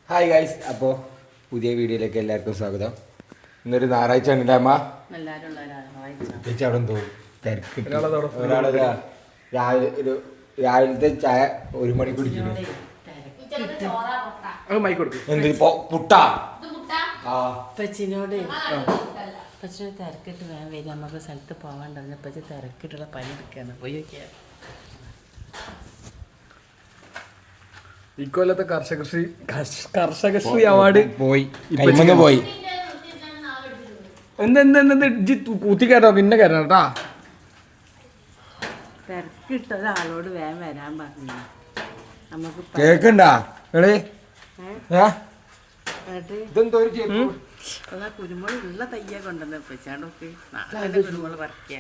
Hi guys, അപ്പോൾ പുതിയ വീഡിയോയിലേക്ക് എല്ലാവർക്കും സ്വാഗതം. ഇന്നൊരു ഞായറാഴ്ച ഉണ്ട് അമ്മ. ചേച്ചി അവിടെ എന്തോ തിരക്ക്. ഒരാളെ രാവിലത്തെ ചായ 1 മണിക്ക് കുടിക്കുന്നു. എന്തിപ്പോ പുട്ടാ? പച്ചിനോട് തിരക്കിട്ട് വേഗം വരും, നമുക്ക് സ്ഥലത്ത് പോകാണ്ടന്ന്. പച്ചി തിരക്കിട്ടുള്ള പണി എടുക്കാണ്. പോയി നോക്കിയാ ഇക്കൊല്ലത്തെ കർഷകശ്രീ അവാർഡ് പോയി. എന്ത് കൂത്തിക്കാരോ പിന്നെ കയറണം കേട്ടാ. തിരക്കിട്ട ഒരാളോട് വേഗം വരാൻ പറഞ്ഞു. നമുക്ക് കേക്കണ്ടാ കുരുമുളക് ഉള്ള തയ്യ കൊണ്ടുവന്ന പച്ചാണ്ടൊക്കെ നാളെ കുരുമുളക് പറിക്ക.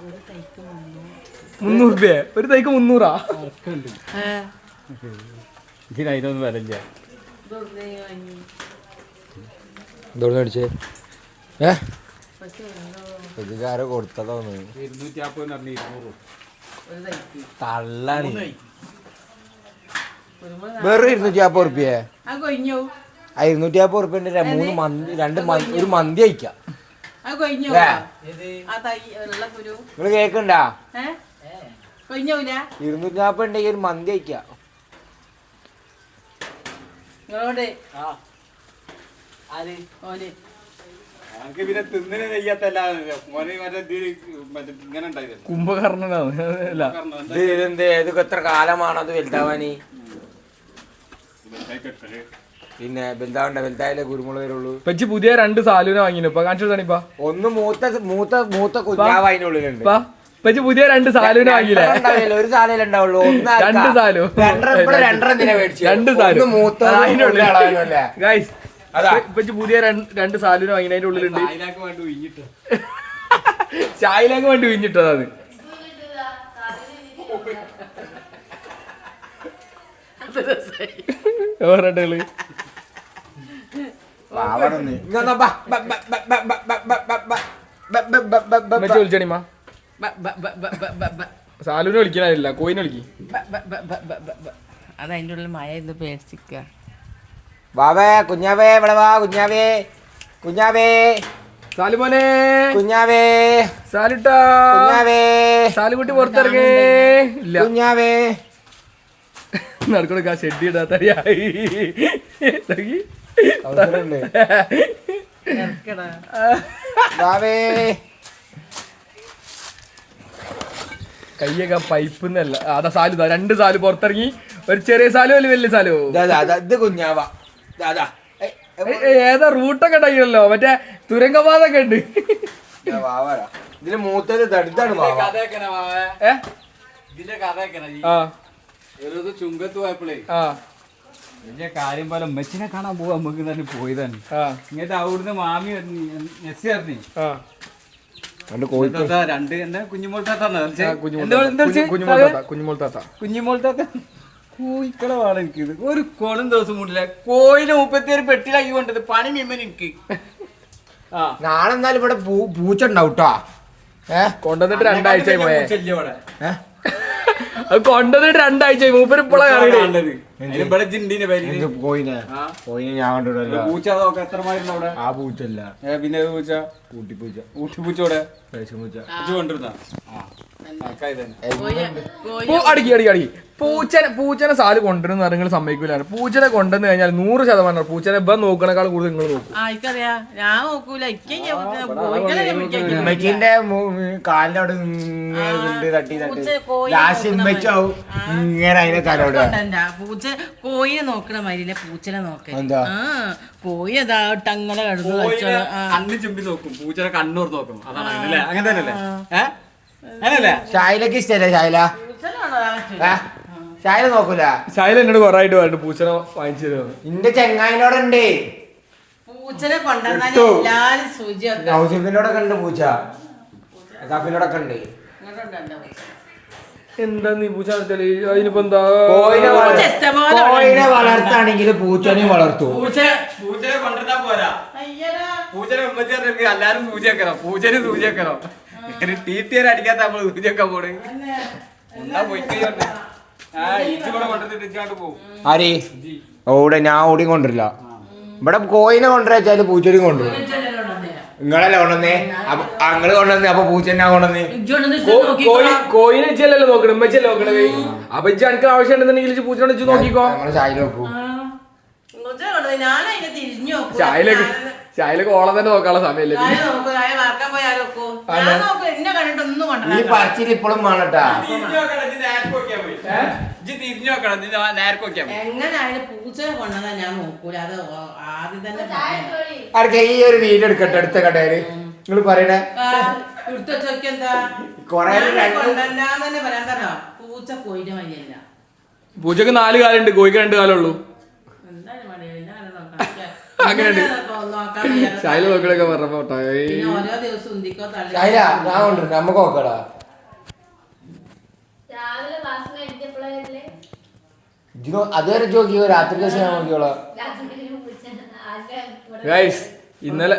ഒരു തൈക്ക് 300 രൂപ. ഒരു തൈക്ക് 300. ഇതിനൊന്നും വരല്ല. ആരോ കൊടുത്തതോന്ന്. 250 തള്ളാണ്. വേറെ 250 റുപ്യ. 250 റുപ്യന്റെ 3 മന്തി, 2 ഒരു മന്തി അയക്കാം. നിങ്ങള് കേക്കണ്ടാ? 250 ഉണ്ടെങ്കിൽ ഒരു മന്തി അയക്കാം. കുംഭകർണനാണ്. ഇതൊക്കെ എത്ര കാലമാണ് അത് വലുതാവാന്? പിന്നെ വലുതായാലേ കുരുമുളക് വരുള്ളൂ. പച്ചി പുതിയ 2 സാലൂന വാങ്ങിനു. ഇപ്പൊ കാണിച്ചാണിപ്പാ. ഒന്ന് മൂത്ത കുഞ്ഞാവ് അതിനുള്ളിലുണ്ട്. പച്ചി പുതിയ 2 സാലൂന വാങ്ങിയില്ലേ? ഒരു സാലേ ഉണ്ടാവുള്ളൂ. 2 സാലു. 2 സാലു. ഗൈസ്, പച്ചി പുതിയ 2 സാലൂന വാങ്ങിന. അതിന്റെ ഉള്ളിലുണ്ട് ചായയിലേക്ക് വേണ്ടി ഉഴിഞ്ഞിട്ടതാണ്. ഓരോ വിളിച്ചണിമാ. സാലൂന് വിളിക്കാനില്ല, കോയിനെ വിളിക്കും. അത് അതിൻ്റെ ഉള്ളിൽ മഴ ഇത് പേടിച്ചിക്ക. വാവേ കുഞ്ഞാവേ, ഇവിടെ വാ കുഞ്ഞാവേ സാലുമോനെ, കുഞ്ഞാവേ സാലുട്ടാ, കുഞ്ഞാവേ സാലുകുട്ടി പുറത്തിറങ്ങേ ഇല്ല. കുഞ്ഞാവേ നടക്കൊടുക്ക ഷെഡി ഇടാത്ത കയ്യൊക്കെ പൈപ്പ് എന്നല്ല. അതാ സാലു, 2 സാലു പുറത്തിറങ്ങി. ഒരു ചെറിയ സാലു അല്ല വലിയ സാലു. കുഞ്ഞാവ ഏതാ റൂട്ടൊക്കെ ഉണ്ടാക്കിയല്ലോ, മറ്റേ തുരങ്കപാതൊക്കെ ഉണ്ട്. ഇതിന് മൂത്തത് തടുത്താണ്. ചുങ്കത്ത് പോയപ്പോഴേ വലിയ കാര്യം പോലെ ഉമ്മച്ചിനെ കാണാൻ പോവാ. നമുക്ക് തന്നെ പോയതാണ്. ഇങ്ങനത്തെ അവിടുന്ന് മാമി നെസ്സി അറിഞ്ഞു 2 എന്താ കുഞ്ഞുമോൾ താത്ത കോഴിക്കളവാണ് എനിക്ക്. ഒരു കോളും ദിവസം മുന്നില്ല. കോയിന് 31 പെട്ടിലാക്കി കൊണ്ടത് പണി മിമ്മൻ എനിക്ക്. നാളെ എന്നാലും ഇവിടെ പൂച്ച ഉണ്ടാവും കേട്ടോ. കൊണ്ടുവന്നിട്ട് 2 ആഴ്ചയായി പോയെ. അത് കൊണ്ടുവന്നിട്ട് 2 ആഴ്ചയായി. മൂപ്പര് ഇപ്പോഴാണ് കാണുന്നത്. പൂച്ച അതൊക്കെ എത്രമായിരുന്നു അവിടെ? ആ പൂച്ചല്ല, പിന്നെ പൂച്ച ഊട്ടിപ്പൂച്ച. ഊട്ടിപ്പൂച്ചോടെ പൂച്ച കൊണ്ടിരുന്ന അടിക്കി പൂച്ചനെ സാല് കൊണ്ടുവരുന്ന നിങ്ങൾ സമ്മതിക്കൂലാണ്. പൂച്ചനെ കൊണ്ടുവന്ന് കഴിഞ്ഞാൽ 100% പൂച്ചനെ ഇപ്പം നോക്കണേക്കാൾ കൂടുതൽ നിങ്ങൾ നോക്കും. ഞാൻ നോക്കൂല. ഉമ്മച്ചിന്റെ കാലിന്റെ അവിടെ തട്ടി ഇങ്ങനെ അതിനെ തലോട്. പൂച്ച കോയിനെ നോക്കണ മാതിരില്ല പൂച്ചനെ നോക്കാൻ. കോയി അതാ അങ്ങനെ കിടന്നു കണ്ണ് ചുമ്പി നോക്കും. പൂച്ചനെ കണ്ണൂർ നോക്കും. അതാണ് അങ്ങനെ തന്നെയല്ലേ? ഷായിലൊക്കെ ഇഷ്ടല്ലേ? ഷായില നോക്കൂല. ഷായില എന്നോട് കൊറായിട്ട് പറഞ്ഞു പൂച്ചനെ വാങ്ങിച്ചു തരുമോ. ഇന്റെ ചെങ്ങായിനോടുണ്ട് പൂച്ചനെ കൊണ്ടുവന്നാലും ഹൗസിനോടൊക്കെ ഉണ്ട് പൂച്ച. സഫിനോടൊക്കെ ഉണ്ട്. എന്താ നീ പൂച്ച അതിനിപ്പോ എന്താ? കോയിനെ വളർത്താണെങ്കിൽ പൂച്ചനെയും വളർത്തു. പൂച്ചനെ കൊണ്ടുവന്നാ പോരാ. പൂച്ചനെ എല്ലാരും പൂച്ചയാക്കണോ? പൂച്ചന് പൂച്ചയാക്കണോ? ടീറ്റിയർ അടിക്കാത്ത നമ്മൾ ഊരിയൊക്കെ പോണ് എന്താ പോയിക്കോട്ടെ ആ ഇജ്ജ് കൂടെ കൊണ്ടിട്ട് ഇജ്ജാണ്ട് പോകും ആര് ഓടെ ഞാൻ ഓടിയും കൊണ്ടിരില്ല ഇവിടെ കോയിനെ കൊണ്ടുവച്ചാല് പൂച്ചോടിയും കൊണ്ടുവരും നിങ്ങളല്ലേ കൊണ്ടുവന്നേ അങ്ങള് കൊണ്ടുവന്നേ അപ്പൊ പൂച്ചെന്നാ കൊണ്ടുവന്നേ കോയിനെ വെച്ചല്ലോ നോക്കണം ഉമ്മച്ചല്ലേ നോക്കണത് അപ്പൊ ഇജ്ജ് എനിക്ക് ആവശ്യം ഉണ്ടെന്നുണ്ടെങ്കിൽ പൂച്ചനോട് വെച്ച് നോക്കിക്കോ നമ്മള് ചായ നോക്കൂ ചായയിലൊക്കെ ഓളം തന്നെ നോക്കാനുള്ള സമയല്ലേ ഈ പറച്ചിൽ ഇപ്പോഴും വേണട്ടാ എങ്ങനെയായാലും പൂച്ചനെ കൊണ്ടുവന്നാ ഞാൻ നോക്കൂല അത് ആദ്യം തന്നെ ആർക്കെ ഈ ഒരു വീഡിയോ എടുക്കട്ടെ അടുത്ത കടയില് നിങ്ങൾ പറയണേ എടുത്ത് വെച്ചോക്കെന്താ കൊറേ കൊണ്ടുവന്നാന്ന് പറയാൻ തരാ പൂച്ച കോയിന്റെ മതിയല്ല പൂച്ചക്ക് 4 കാലുണ്ട് കോഴിക്ക് 2 കാലുള്ളൂ അങ്ങനെയുണ്ട് ശൈല നോക്കണൊക്കെ പറഞ്ഞപ്പോ ഓരോ ദിവസം ഉന്തിക്കോ ശൈല ഞാൻ കൊണ്ടുവരും നമ്മക്ക് നോക്കടാ അതുവരെ നോക്കിയോ രാത്രി ദിവസം ഞാൻ നോക്കിയോളാം ഇന്നലെ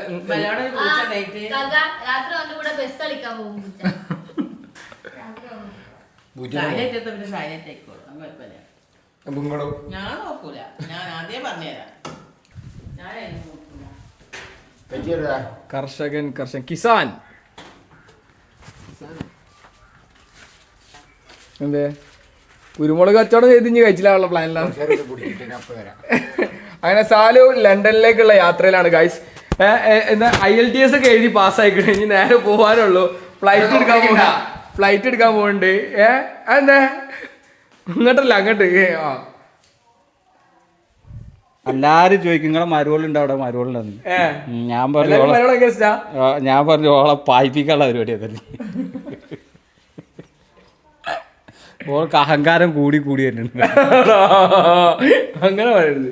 ഞാൻ നോക്കൂല ഞാൻ ആദ്യം പറഞ്ഞുതരാം കർഷകൻ കിസാൻ എന്തേ കുരുമുളക് കച്ചവടം ചെയ്ത് ഇനി കഴിച്ചില്ലാനുള്ള പ്ലാനിലാണ്. അങ്ങനെ സാലു ലണ്ടനിലേക്കുള്ള യാത്രയിലാണ് ഗൈസ്. എന്താ IELTS ഒക്കെ എഴുതി പാസ്സായിക്കണേ, ഇനി നേരെ പോകാനുള്ളൂ. ഫ്ലൈറ്റ് എടുക്കാൻ പോകുന്നുണ്ട്. അതെന്താ ഇങ്ങോട്ടല്ല അങ്ങോട്ട്. എല്ലാരും ചോദിക്കും നിങ്ങളെ മരുവളുണ്ട് അവിടെ മരുവളുണ്ടെന്ന്. ഞാൻ പറഞ്ഞു ഓളെ പായിപ്പിക്കാനുള്ള പരിപാടി അതല്ലേ. ഓൾക്ക് അഹങ്കാരം കൂടി വരുന്നുണ്ട്. അങ്ങനെ പറയരുത്.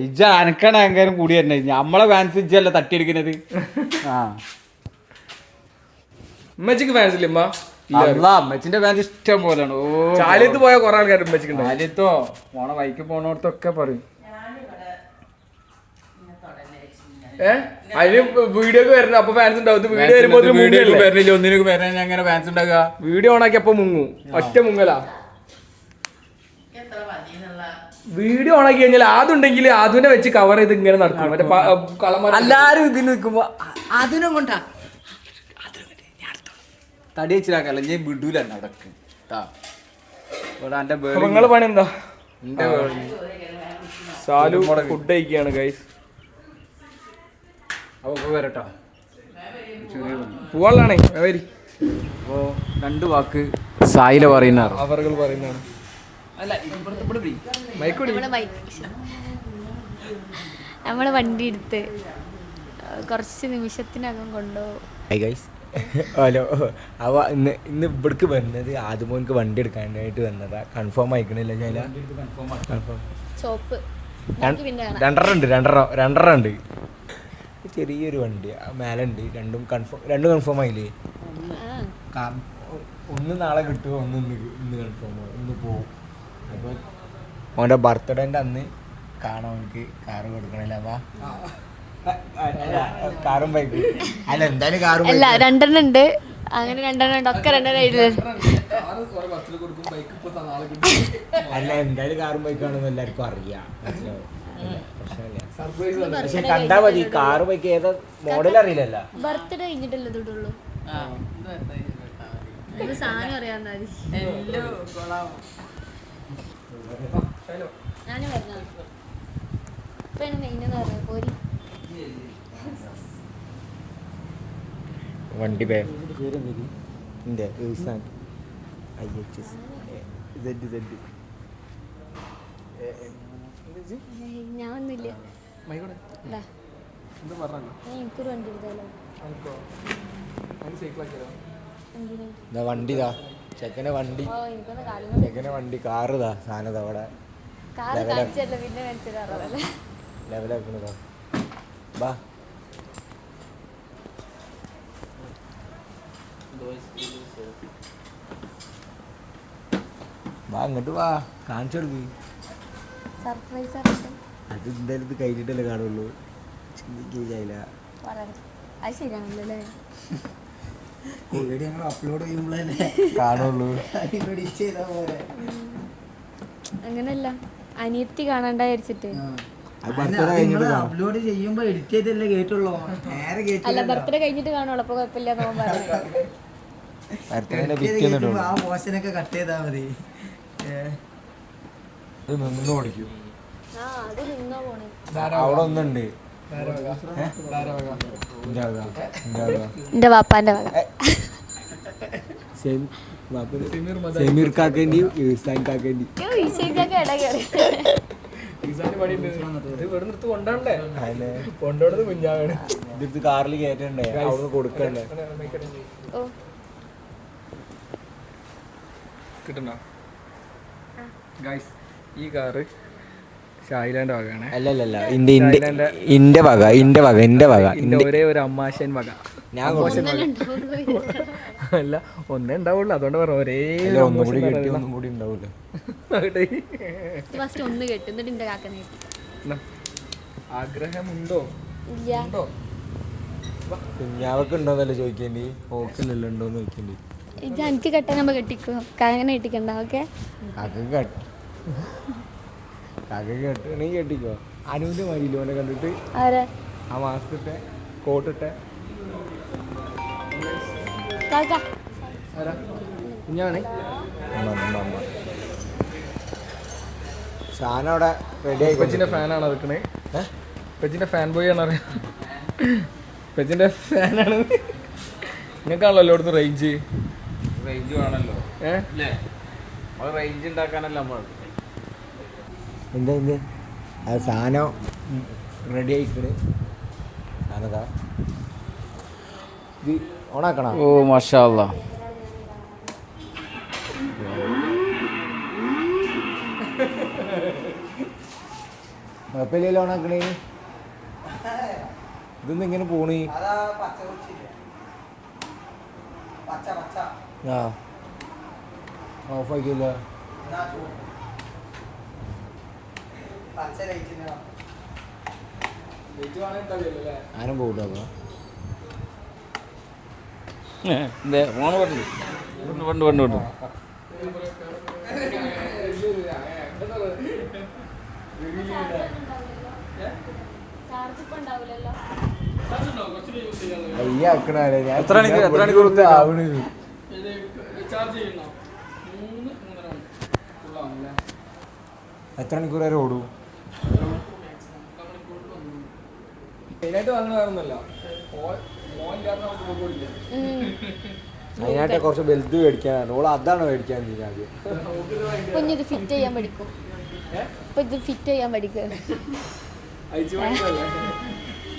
ഇജ്ജ അനക്കാണ് അഹങ്കാരം കൂടി വരുന്നത്. നമ്മളെ ഫാൻസ് ഇജ്ജല്ല തട്ടിയെടുക്കുന്നത്. ഉമ്മച്ചിക്ക് ഫാൻസ് ഇല്ല അമ്മച്ചിന്റെ ഫാൻസ് ഇഷ്ടം പോലെയാണ്. ചാലിയത്ത് പോയ കുറെ ആൾക്കാർ ഉമ്മച്ചിക്ക് ചാലിയത്തോ പോണ വൈക്ക് പോണോടത്തൊക്കെ പറയും. അതിന് വീഡിയോ ഒക്കെ വരണം, അപ്പൊ ഫാൻസ് ഉണ്ടാവും. വീഡിയോ വരുമ്പോൾ ഒന്നിനൊക്കെ വരാൻ അങ്ങനെ ഫാൻസ് ഉണ്ടാക്കുക. വീഡിയോ ഓണാക്കി അപ്പൊ മുങ്ങും, ഒറ്റ മുങ്ങലാ. വീഡിയോ ഓണാക്കി കഴിഞ്ഞാൽ അതുണ്ടെങ്കിൽ അതിനെ വെച്ച് കവർ ചെയ്ത് ഇങ്ങനെ നടക്കും. മറ്റേ എല്ലാരും ഇതിന് നിൽക്കുമ്പോ അതിനെ കൊണ്ടാ തടി വെച്ചിലാക്കല്ല ഞാൻ വിടൂല അടക്ക്. നിങ്ങളെ പണി എന്താ? സാലു ഫുഡ് കഴിക്കുകയാണ് ഗൈസ്. അപ്പൊ വരട്ടോ, പോവാളാണേ വരി. അപ്പോ 2 വാക്ക് സായില പറയുന്ന അവറുകൾ പറയുന്നതാണ്. നമ്മള് വണ്ടി എടുത്ത് കുറച്ച് നിമിഷത്തിനകം കൊണ്ടുപോകും. ഹലോ, അവ ഇന്ന് ഇവിടേക്ക് വരുന്നത് ആദ്യമോനക്ക് വണ്ടി എടുക്കാനായിട്ട് വന്നതാ. കൺഫേം ആയിക്കണില്ല ഞാൻ. ചോപ്പ് രണ്ടര ഉണ്ട്. ചെറിയൊരു വണ്ടി മേലെ ഉണ്ട്. രണ്ടും കൺഫേം ആയില്ലേ? ഒന്ന് നാളെ കിട്ടുമോ, ഇന്ന് കൺഫേം ആവും. ഇന്ന് പോവും. അപ്പോൾ ഓൻ്റെ ബർത്ത്ഡേൻ്റെ അന്ന് കാണാൻ എനിക്ക് കാറ് കൊടുക്കണില്ല. കാറും ബൈക്ക് അല്ല, എന്തായാലും കാറും അല്ല, 2 ഉണ്ട്. അങ്ങനെ 2 ഉണ്ട്. ഒക്കെ 2 അല്ല, എന്തായാലും കാറും ബൈക്കാണെന്ന് എല്ലാവർക്കും അറിയാം. പക്ഷെ കണ്ടാ മതി. കാറ് ബൈക്ക് ഏതാ മോഡൽ അറിയില്ലല്ലോ. ബർത്ത്ഡേ കഴിഞ്ഞിട്ടല്ലേ ഇതുള്ളൂ. സാധനം അറിയാവുന്ന ഞാനും വരുന്ന ഇപ്പൊ മെയിനെന്ന് പറഞ്ഞ പോരി വണ്ടി ഞാൻ ഒന്നുമില്ല. എനിക്കൊരു വണ്ടി എടുത്താലോ? വണ്ടിതാ ചെക്കനെ വണ്ടി കാറുതാ സാധനതാ അവിടെ ലെവലാക്കണതാ. ബാ വാ, അങ്ങോട്ട് വാ, കാണിച്ചു കൊടുക്ക്. സർപ്രൈസ് ആയിട്ട് അത് എന്തായാലും ഇത് കഴിഞ്ഞിട്ടല്ലേ കാണുള്ളൂ. ചിന്തിക്കില്ല അത് ശരിയാണല്ലോ അല്ലേ? അപ്ലോഡ് ചെയ്യുമ്പോഴല്ലേ കാണുള്ളൂ. അങ്ങനല്ല, അനിയത്തി കാണണ്ട വിചാരിച്ചിട്ട്. അപ്ലോഡ് ചെയ്യുമ്പോ എഡിറ്റ് ചെയ്തല്ലേ കേട്ടുള്ളൂ. നേരെ അല്ല, ബർത്ത്ഡേ കഴിഞ്ഞിട്ട് കാണുള്ളൂ, അപ്പൊ കുഴപ്പമില്ല തോന്നുന്നു. ആ പോഷനൊക്കെ കട്ട് ചെയ്താ മതി. നിന്ന് ഓടിക്കും. ആ, അത് നിന്നോ പോണേ. അവിടെ ഒന്നുണ്ട്. എന്റെ വാപ്പാന്റെ വക. സമീർ കാക്കേന്റെയും ഇസാൻ കാക്കേന്റെയും. ഈശോയ്ക്കൊക്കെ ഇട കയറി. കൊണ്ടോണ്ടേ കൊണ്ടോടത് കുഞ്ഞാവാണ്. ഇത് കാറിൽ കയറ്റണ്ടേ, അവിടെ കൊടുക്കണ്ടേ. ഓ, കിട്ടണോ ഗൈസ്? ഈ കാറ് ഷായിലാന്റെ വകയാണ്. അല്ലല്ല, ഇന്റെ വക. ഒരേ ഒരു അമ്മാശൻ വക. ഞാൻ അല്ല, ഒന്നേ ഉണ്ടാവുള്ളൂ, അതുകൊണ്ട് പറഞ്ഞു ഒരേ ഒന്നും കൂടി ഉണ്ടാവൂല്ലോ. ഫസ്റ്റ് ഒന്ന് കേട്ടു, എന്നിട്ട് എന്റെ കാക്കനെ കേട്ടു. ആഗ്രഹമുണ്ടോ? ഇല്ല. ഉണ്ടോ? കുഞ്ഞാവൊക്കെ ഉണ്ടോന്നല്ലേ ചോദിക്കേണ്ടി, ഓക്കില്ലല്ലോ ഉണ്ടോന്ന് ചോദിക്കേണ്ടി. ഇത് എനിക്ക് കെട്ടാൻ കെട്ടിക്കോ, കാങ്ങനെ കെട്ടിക്കണ്ട. ഓക്കെ, കക കെട്ടണേ കെട്ടിക്കോ. അനുവിന്റെ മതിയില്ലോ ഓനെ കണ്ടിട്ട്. ആരാ? ആ മാസ്ക് ഇട്ടെ, കോട്ടിട്ടെ. കാക്ക കുഞ്ഞാണ് സാധനം അവിടെ റെഡി ആയി. പെച്ചിന്റെ ഫാനാണ് അതൊക്കെ. പെച്ചിന്റെ ഫാൻ ബോയ് ആണ് അറിയാം. പെച്ചിന്റെ ഫാനാണ്. നിങ്ങൾക്കാണല്ലോ എല്ലായിടത്തും റേഞ്ച് വേണമല്ലോ. റേഞ്ച് ഉണ്ടാക്കാനല്ല നമ്മൾ. എന്താ അത് സാധനം റെഡി ആയിക്കണ്. സാധനതാ ഇത് ഓണാക്കണ. ഓ മാഷാ അല്ലാ. കുഴപ്പമില്ലല്ലോ ഓണാക്കണേ. ഇതൊന്നും ഇങ്ങനെ പോണേ. ആ, ഓഫ് ആക്കിയല്ലോ. ആരും പോകട്ടോ. അപ്പോൾ ഫോൺ പണ്ട് അയ്യാക്കണേ. ഞാൻ എത്ര മണിക്കൂർ ആവണ്. എത്ര മണിക്കൂർ വരെ ഓടും? മെയിനായിട്ട് വാങ്ങണമായിരുന്നല്ല. അതിനായിട്ട് കുറച്ച് വലുത് മേടിക്കാനാണ്. ഓൾ അതാണ് മേടിക്കാൻ ആദ്യം. കുഞ്ഞിത് ഫിറ്റ് ചെയ്യാൻ പഠിക്കും. ഇപ്പൊ ഇത് ഫിറ്റ് ചെയ്യാൻ പഠിക്കും.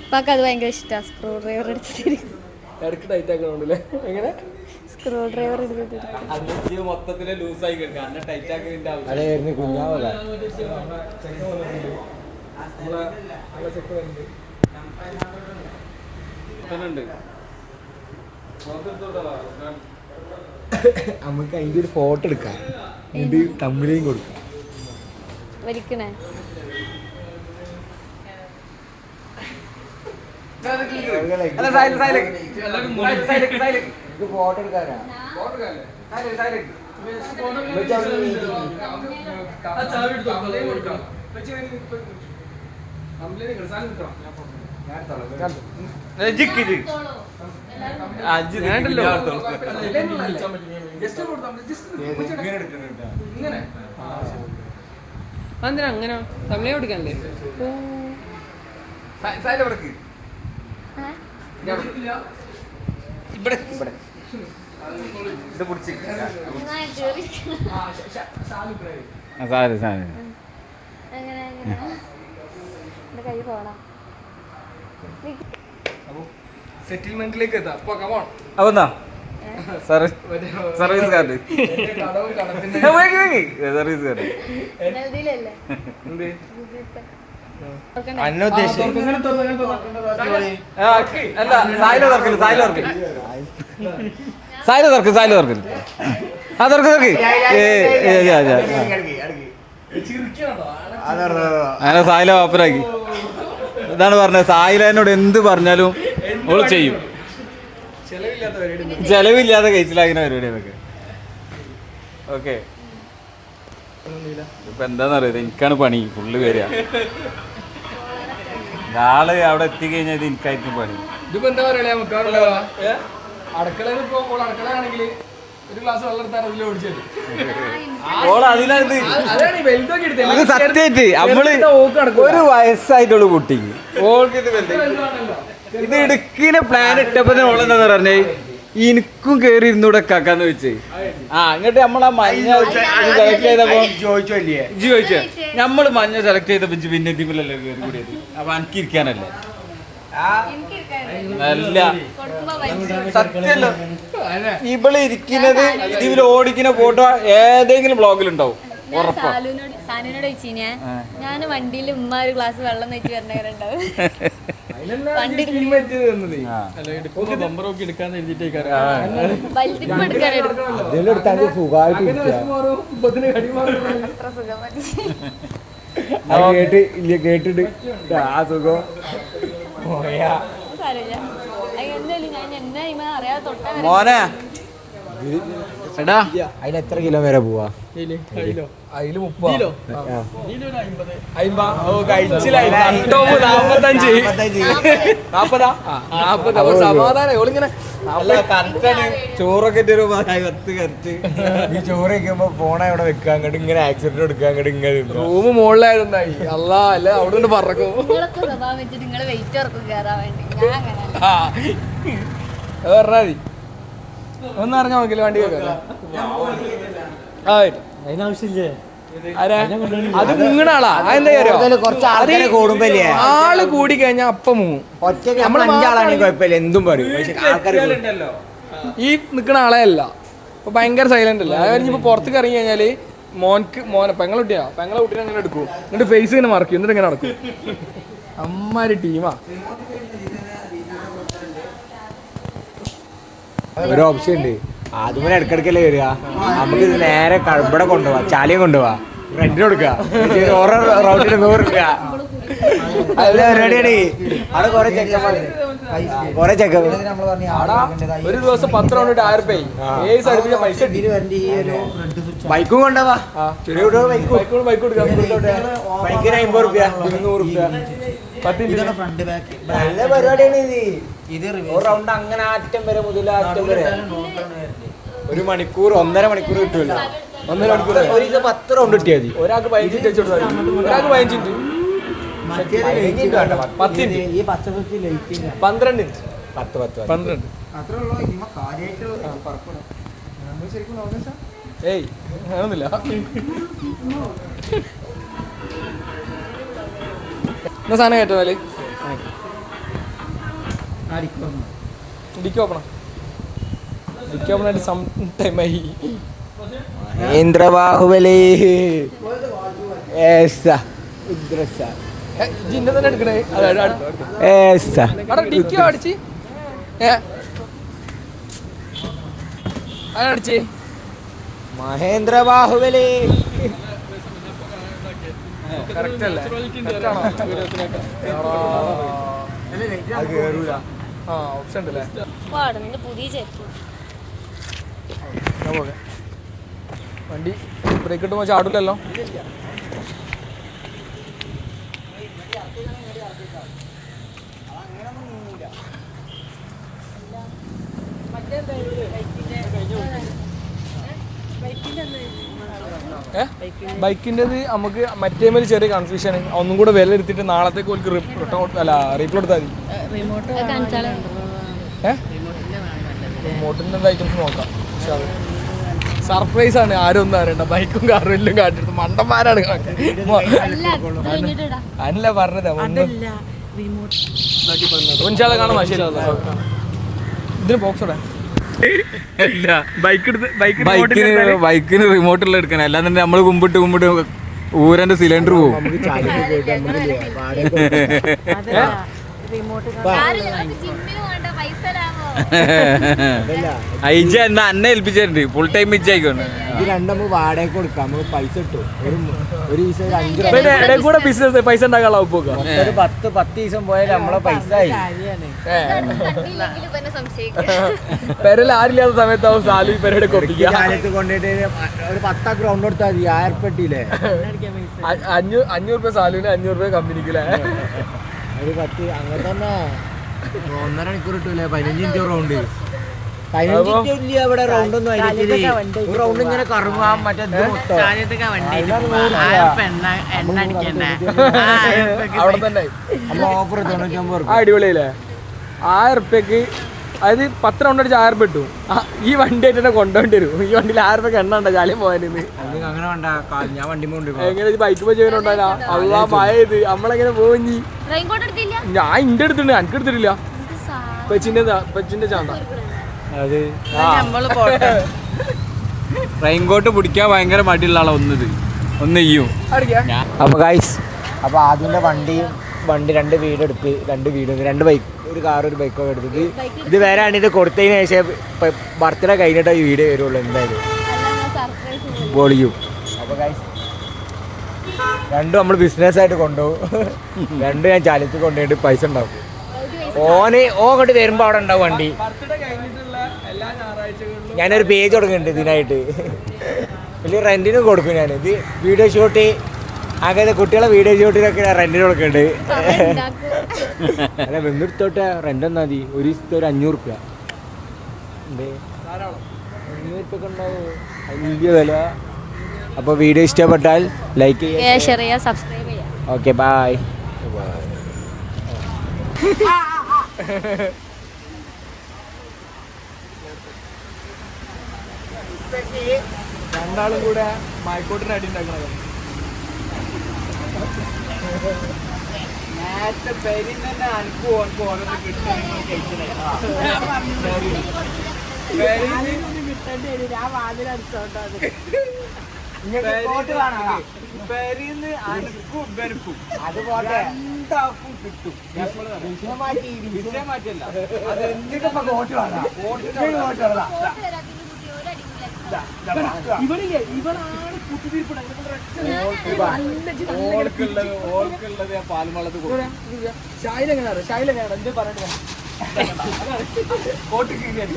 ഉപ്പാക്ക് അത് ഭയങ്കര ഇഷ്ടമാണ്. സ്ക്രൂ ഡ്രൈവർ എടുത്തിട്ട് ഇടയ്ക്ക് ടൈറ്റ് ആക്കണോണ്ടല്ലേ? എങ്ങനെ സ്ക്രൂ ഡ്രൈവർ എടുത്തിട്ട് മൊത്തത്തില് ലൂസായി കിടക്കാം. ടൈറ്റ് ആക്കിയതിന്റെ അതായിരുന്നു കുഞ്ഞാവല. നമുക്ക് അതിന്റെ ഒരു ഫോട്ടോ എടുക്കാം, എന്നിട്ട് തമ്മിലേയും കൊടുക്കാം. വലിക്കണേ. ഫോട്ടോ എടുക്കാനാ. എന്തിനാ അങ്ങനെ തമിഴ് കൊടുക്കണ്ടേ? ഇവിടെ ഇത് പിടിച്ച് കൈ പോടാ. സെറ്റിൽമെന്റിലേക്ക് എത്താം. അപ്പൊ കമോൺ. അപ്പൊ എന്നാ സർവീസ് കാർഡ് കടവും കടത്തിന്റെ സർവീസ് കാർഡ് ഇതിലല്ലേ എന്ത് അല്ല സായില തുറക്കല് ആ തുറക്ക് അങ്ങനെ സായില ഓപ്പറാക്കി. ഇതാണ് പറഞ്ഞത്, സായിലേനോട് എന്ത് പറഞ്ഞാലും ഓള് ചെയ്യും. ചെലവില്ലാതെ കഴിച്ചിലാക്കുന്ന പരിപാടി അതൊക്കെ. ഓക്കെ, ഇപ്പൊ എന്താന്നറിയത്, എനിക്കാണ് പണി ഫുള്ള് വരിക. ആള് അവിടെ എത്തിക്കഴിഞ്ഞാൽ ഇത് എനിക്കായിരിക്കും പണി. ഇതിപ്പോ എന്താ പറയാ, അടുക്കളയിൽ ഇപ്പൊ അടുക്കളയാണെങ്കിൽ ഒരു ഗ്ലാസ് വെള്ളം എടുത്താൽ അതിൽ ഓടിച്ചത്. ഇത് സത്യമായിട്ട് നമ്മള് ഒരു വയസ്സായിട്ടുള്ള കുട്ടിക്ക് ഓൾക്ക് ഇത് ഇടുക്കിനെ പ്ലാൻ ഇട്ടപ്പോ ഓളെന്താ പറഞ്ഞേ, എനിക്കും കേറി ഇരുന്നൂടെ കാക്കാന്ന് വെച്ച്. എന്നിട്ട് നമ്മളാ മഞ്ഞ സെലക്ട് ചെയ്തപ്പോ ചോദിച്ചേ, നമ്മള് മഞ്ഞ സെലക്ട് ചെയ്തപ്പോ പിന്നെ ഇതിലല്ലേ കയറി കൂടിയത്. അപ്പൊ എനിക്ക് ഇരിക്കാനല്ലേ? അല്ല, സത്യല്ലോ. ഇവള് ഇരിക്കുന്നത് ഇതിൽ ഓടിക്കുന്ന ഫോട്ടോ ഏതെങ്കിലും ബ്ലോഗിലുണ്ടാവും ഉറപ്പാ. സാനുവിനോട് ചോദിച്ചാ ഞാൻ വണ്ടിയിൽ ഉമ്മ ഒരു ഗ്ലാസ് വെള്ളം വെച്ച് വരണവരുണ്ടാവും. കേട്ടിട്ട് ആ സുഖം മോനെ എടാ, അതിന് എത്ര കിലോ വരെ പോവാ? അതില് 30 സമാധാനം. ഓളിങ്ങനെ ചോറൊക്കെ കറക്റ്റ് ഈ ചോറ് വയ്ക്കുമ്പോ ഫോൺ അവിടെ വെക്കാൻ, അങ്ങോട്ട് ഇങ്ങനെ ആക്സിഡന്റ് എടുക്കാൻ, അങ്ങോട്ട് ഇങ്ങനെ റൂമ് മുകളിലായിരുന്നായി. അല്ലാ അല്ല അവിടെ കൊണ്ട് പറക്കും. സ്വഭാവം വെച്ചിട്ട് നിങ്ങള് വെയിറ്റ് ഉറക്കും കയറാൻ വേണ്ടി. ഞാൻ അങ്ങനെ പറഞ്ഞാ മതി. ഒന്ന് അറിഞ്ഞാ നോക്കില്ല വണ്ടി വെക്കാം. അതിനാവശ്യമില്ലേ? അത് മുങ്ങണ ആളാ. അതെന്താ കുറച്ച് ആൾക്കാരെ കൂടുമ്പല്ലേ ആള് കൂടി കഴിഞ്ഞാ അപ്പം മുങ്ങും. ഒറ്റയ്ക്ക് നമ്മൾ 5 ആളാണെങ്കിൽ കുഴപ്പമില്ല, എന്തും പറയും. പക്ഷെ ആൾക്കാർ ഈ നിക്കണ ആളെ അല്ല. ഇപ്പൊ ഭയങ്കര സൈലന്റ് അല്ല. അത് കഴിഞ്ഞിപ്പോ പുറത്തേക്ക് ഇറങ്ങി കഴിഞ്ഞാല് മോനെ പെങ്ങളെ കുട്ടീനെ അങ്ങനെ എടുക്കും, എന്നിട്ട് ഫേസ് ഇങ്ങനെ മറക്കും, എന്നിട്ട് ഇങ്ങനെ നടക്കും. അമ്മാര് ടീമാ. ഒരു ഓപ്ഷൻ ഉണ്ട്, അതുപോലെ ഇടക്കിടക്കല്ലേ വരിക. നമുക്ക് ഇത് നേരെ ഇവിടെ കൊണ്ടുപോവാ, ചാലിയം കൊണ്ടുപോവാ, റെന്റിന് കൊടുക്കുക, ഓരോ റൗണ്ടിന് 100 രൂപ. അല്ല റെഡിയാണ്. അവിടെ കുറെ ചെക്കപ്പ് ഒരു ദിവസം 10 റൗണ്ട് 1000 രൂപ. 7 അടുപ്പിച്ച പൈസ ബൈക്കും കൊണ്ടുപോവാ. ചെറിയ ബൈക്ക് കൊടുക്കാം. ബൈക്കിന് 50 രൂപ, 100 രൂപ. ഫ്രണ്ട് ബാക്ക് നല്ല പരിപാടിയാണ് ഇത്. ഒരു റൗണ്ട് അങ്ങനെ അറ്റം വരെ മുതൽ അറ്റം വരെ 1 മണിക്കൂർ 1.5 മണിക്കൂർ കിട്ടുമല്ലോ. 1.5 മണിക്കൂർ ഒരു 10 റൗണ്ട് കിട്ടിയാൽ മതി. ഒരാൾക്ക് 15 മിനിറ്റ് വെച്ച് കൊടുത്താൽ ഒരാൾക്ക് 15 മിനിറ്റ്. 10 മിനിറ്റ് ഈ പച്ചപ്പത്തി ലൈറ്റ് 12 മിനിറ്റ്. 10 അത്രേ ഉള്ളൂ. ഇമ്മ കാര്യമായിട്ട് പറക്കണം. ഏയ് അങ്ങനൊന്നുമില്ല. എന്നാ സാധനം കേട്ടോ. എന്നാല് ഡിക്കി ഓപ്പണാ. ഡിക്കി ഓപ്പണായിട്ട് സം ടൈമായി. മഹേന്ദ്രബാഹുബലി ജിന്നെ തന്നെ എടുക്കണേ. ഡിക്കി അടിച്ച് അടിച്ച് മഹേന്ദ്രബാഹുബലി കറക്റ്റ് അല്ലേ? ആ ഓപ്ഷൻ ഉണ്ടല്ലേ. പുതിയ ചേർക്കും വണ്ടി ബ്രേക്ക് ഇട്ടുമ്പോൾ ചാടില്ലല്ലോ. ബൈക്കിൻ്റെത് നമുക്ക് മറ്റേ മേലെ ചെറിയ കൺഫ്യൂഷൻ. ഒന്നും കൂടെ വില എടുത്തിട്ട് നാളത്തേക്ക് ഒരു റീപ്ലോ എടുത്താൽ മതി. റിമോട്ടിൻ്റെ ഐറ്റംസ് നോക്കാം. സർപ്രൈസ് ആണ്. ആരും ഒന്നും അറിയണ്ട. ബൈക്കും കാറും എല്ലാം കാട്ടിയെടുത്ത് മണ്ടന്മാരാണ്. അല്ല പറഞ്ഞത് കാണാൻ ശരി. ഇതിന് ബോക്സ് ബൈക്കിന് റിമോട്ടുള്ള എടുക്കണം. അല്ലാതെ നമ്മള് കുമ്പിട്ട് ഊരന്റെ സിലിണ്ടർ പോകും. റിമോട്ട് ജിമ്മിന് വേണ്ട പൈസ ലാഭോ അയച്ച എന്നാ അന്നെ ഏൽപ്പിച്ചിട്ടുണ്ട് ഫുൾ ടൈം മിച്ചായിക്കോണ്ട് ഇത് രണ്ടും നമുക്ക് വാടകയ്ക്ക് കൊടുക്കാം നമുക്ക് പൈസ കിട്ടും ഒരു ദിവസം ഒരു 5 പിന്നെ ഇടയിൽ കൂടെ ബിസിനസ് പൈസ ഉണ്ടാക്കാനുള്ള പോകാം ഒരു 10 ദിവസം പോയാൽ നമ്മളെ പൈസ ആയി കണ്ടില്ലെങ്കിൽ ഇവനെ സംശയിക്കും പെരൽ ആരില്ലാത്ത സമയത്താവും സാലി പെരയുടെ കൊപ്പിക്കുക കാലത്ത് കൊണ്ടിട്ട് ഒരു 10 ഗ്രൗണ്ട് കൊടുത്താൽ മതി 1000 പെട്ടിയില്ലേ 500 രൂപ സാലുവിന് 500 രൂപ കമ്പനിക്കില്ലേ ഒരു 10 അങ്ങനെ തന്നെ 1.5 മണിക്കൂർ കിട്ടൂലേ 15 മിനിറ്റ് റൗണ്ട് 15 മിനിറ്റ് ഇല്ല ഇവിടെ റൗണ്ട് ഒന്നും ആയിരിക്കും റൗണ്ട് ഇങ്ങനെ കറങ്ങാൻ മറ്റേ എണ്ണ അടിക്കണ്ടേ അവിടെ തന്നെ നമ്മൾ ഓഫർ 99 അടിപൊളിയല്ലേ 1000 റുപ്യക്ക് അതായത് 10 റൗണ്ട് അടിച്ച് 1000 റുപ്യ കിട്ടും ഈ വണ്ടി ആയിട്ട് തന്നെ കൊണ്ടുപോണ്ടി വരും ഈ വണ്ടിയിൽ 1000 റുപ്യ എണ്ണ ഉണ്ടോ ചാലിയും പോകാനിന്ന് അങ്ങനെ വേണ്ട ഞാൻ വണ്ടി കൊണ്ട് എങ്ങനെ ബൈക്ക് പോയി ചെയ്യുന്നുണ്ടാ അള്ളാ മഴ ഇത് നമ്മളെങ്ങനെ പോയി റെയിൻകോട്ട് എടുത്തില്ല ഞാൻ ഇന്റെ എടുത്തിട്ടുണ്ട് എനിക്ക് എടുത്തിട്ടില്ല പെച്ചിന്റെ ചാണ്ട അത് നമ്മള് പോട്ടെ റെയിൻകോട്ട് പിടിക്കാൻ ഭയങ്കര മടിയുള്ള ആളാ ഒന്ന് ചെയ്യും അപ്പൊ ഗൈസ് അപ്പൊ ആദ്യത്തെ വണ്ടി 2 വീടെടുത്ത് 2 വീട് 2 ബൈക്ക് ഒരു കാർ ഒരു ബൈക്കൊക്കെ എടുത്തത് ഇത് വരാണ് ഇത് കൊടുത്തതിന് ശേഷം ബർത്ത്ഡേ കഴിഞ്ഞിട്ട് ഈ വീഡിയോ വരുള്ളൂ എന്തായാലും സർപ്രൈസ് പൊളിയും അപ്പൊ ഗൈസ് രണ്ടും നമ്മൾ ബിസിനസ്സായിട്ട് കൊണ്ടുപോകും രണ്ടും ഞാൻ ചാലത്ത് കൊണ്ടുപോയിട്ട് പൈസ ഉണ്ടാക്കും ഓൻ അങ്ങോട്ട് വരുമ്പോൾ അവിടെ ഉണ്ടാവും വണ്ടി ഞാനൊരു പേജ് തുടങ്ങുന്നുണ്ട് ഇതിനായിട്ട് വലിയ റെന്റിന് കൊടുക്കും ഞാൻ ഇത് വീഡിയോ ഷൂട്ട് അങ്ങനെ കുട്ടികളെ വീഡിയോ ഷൂട്ടിനൊക്കെ ഞാൻ റെന്റിന് കൊടുക്കുന്നുണ്ട് അല്ല വെന്നെടുത്തോട്ടെ റെന്റ് എന്നാ മതി ഒരു ദിവസത്തെ ഒരു 500 റുപ്യ എന്തേ 500 റുപ്യൊക്കെ ഉണ്ടാവും വലിയ വില അപ്പോൾ വീഡിയോ ഇഷ്ടപ്പെട്ടാൽ ലൈക്ക് ചെയ്യുക ഷെയർ ചെയ്യുക സബ്സ്ക്രൈബ് ചെയ്യുക ഓക്കെ ബൈ രണ്ടാളും കൂടെ മയക്കോട്ടിന് അടി ഉണ്ടാക്കണത് പാൽമളത്ത് ഷായിലെങ്ങനെയാണ് ഷായിലെങ്ങനെയാണ് എന്ത് പറഞ്ഞിട്ട് കോട്ട് കീഴിയാണ്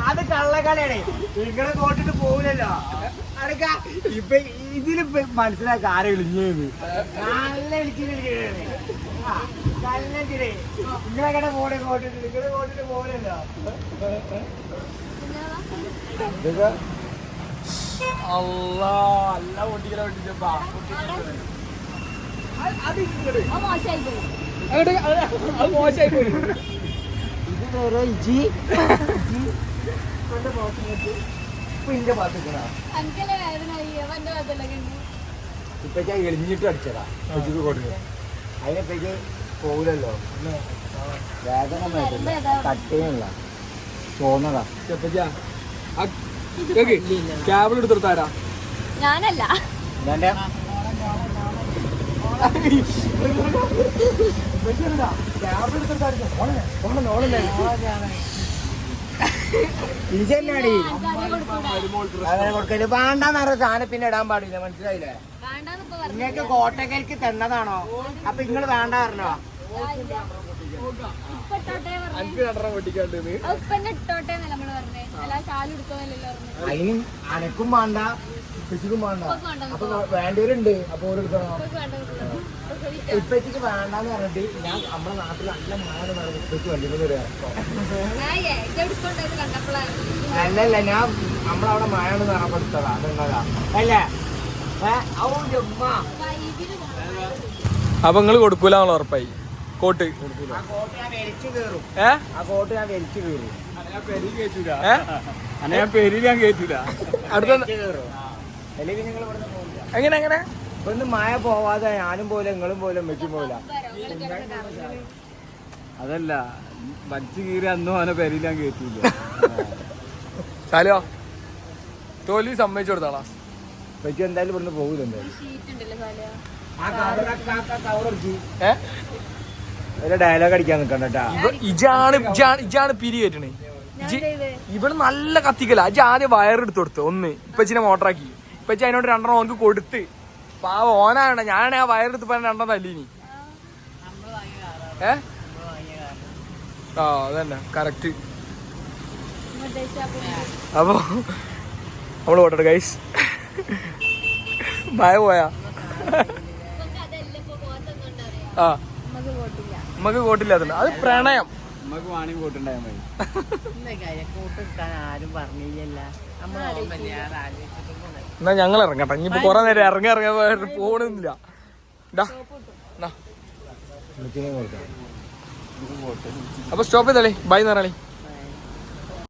അത് കള്ളക്കളിയാണേ നിങ്ങളെ കോട്ടിട്ട് പോകില്ലല്ലോ ഇപ്പൊ ഇതില് മനസ്സിലാക്കി ആരെ വിളിഞ്ഞത് നല്ല നിങ്ങളെങ്ങനെ പോണേ കോട്ടിട്ട് നിങ്ങളെ കോട്ടിട്ട് പോകില്ലല്ലോ അല്ലാ അല്ല പൊട്ടിക്കല പൊട്ടിച്ചപ്പാ അത് മോശമായി പോയി ഇത് വേറെ ഇജി ഇന്റെ പാത്തിക്കണ ഇപ്പൊ ഞാൻ എളിഞ്ഞിട്ട് അടിച്ചതാ ഇജിക്ക് കൊടുക്കുക അതിനെപ്പേക്ക് പോകില്ലല്ലോ വേദന കട്ടേനുള്ള തോന്നതാ ക്യാബിൾ എടുത്തെടുത്താരാ ഞാനല്ല എന്റെ ഇജന്നാടി അങ്ങനെ കൊടുക്കല് വേണ്ടാന്ന് പറഞ്ഞ സാധനം പിന്നെ ഇടാൻ പാടില്ല മനസ്സിലായില്ലേ നിങ്ങൾക്ക് കോട്ടക്കൽക്ക് തന്നതാണോ അപ്പൊ നിങ്ങൾ വേണ്ട പറഞ്ഞോ അതിനും അനക്കും വേണ്ട ഇപ്പച്ചിക്കും വേണ്ട അപ്പൊ വേണ്ടവരുണ്ട് അപ്പൊ ഓരെടുക്കണോ ഇപ്പച്ചിക്ക് വേണ്ടാന്ന് പറഞ്ഞിട്ട് ഞാൻ നമ്മുടെ നാട്ടിൽ നല്ല മഴ നടന്നു ഇപ്പച്ചി വണ്ടിയിൽ വരിക അല്ലല്ല ഞാൻ നമ്മളവിടെ മഴയാണ് നടപ്പെടുത്തതാ അതുള്ളതാ അല്ലേ അപ്പൊ നിങ്ങള് കൊടുക്കൂലെന്നുള്ള ഉറപ്പായി കോട്ട് ആ കോട്ട് ഞാൻ വലിച്ചു കയറും ഞാൻ പേരിൽ ഞാൻ കേറ്റൂല അടുത്ത അല്ലെങ്കിൽ നിങ്ങൾ ഇവിടെ പോകില്ല എങ്ങനെ എങ്ങനെ ഇപ്പൊന്ന് മഴ പോവാതെ ഞാനും പോലെ നിങ്ങളും പോലെ വെച്ചും പോല അതല്ല വലിച്ചു കീറി അന്നും അവനെ പെരിയിൽ ഞാൻ കേറ്റില്ല ചാലിയോ തോൽവി സമ്മതിച്ചു കൊടുത്താളാ. പറ്റി എന്തായാലും ഇവിടുന്ന് പോകില്ല എന്തായാലും. ഷീറ്റ് ഉണ്ടല്ലോ സാല. ഡയലോഗ് അടിക്കാൻ നിക്കണ്ടട്ടാ. ഇജാണ് പിരി കയറ്റണേ. ഇവിടെ നല്ല കത്തിക്കല. അജ് ആദ്യം വയറെടുത്ത് കൊടുത്തു ഒന്ന്. ഇപ്പച്ചിനെ മോട്ടറാക്കി. ഇപ്പച്ചി അതിനോട് 2 ഓനക്ക് കൊടുത്ത്. പാവ ഓനാണ്. ഞാനാണ് ആ വയറെടുത്ത് പറഞ്ഞ 2 തല്ലീനി. ആ അതന്നെ കറക്റ്റ്. അപ്പൊ നമ്മള് പോട്ടെ ഗൈസ്. ഭയ പോയാ ആ നമുക്ക് കോട്ടില്ലാത്തണ്ട്. അത് പ്രണയം. നമുക്ക് വേണമെങ്കിൽ പോയിട്ടുണ്ടായാൽ മതി. കൂട്ടെടുക്കാൻ ആരും പറഞ്ഞില്ല. എന്നാ ഞങ്ങൾ ഇറങ്ങട്ടെ. ഇനിയിപ്പോ കൊറേ നേരം ഇറങ്ങി പോണില്ല. അപ്പൊ സ്റ്റോപ്പ് ചെയ്തോളി. ബൈ എന്ന് പറയണേ.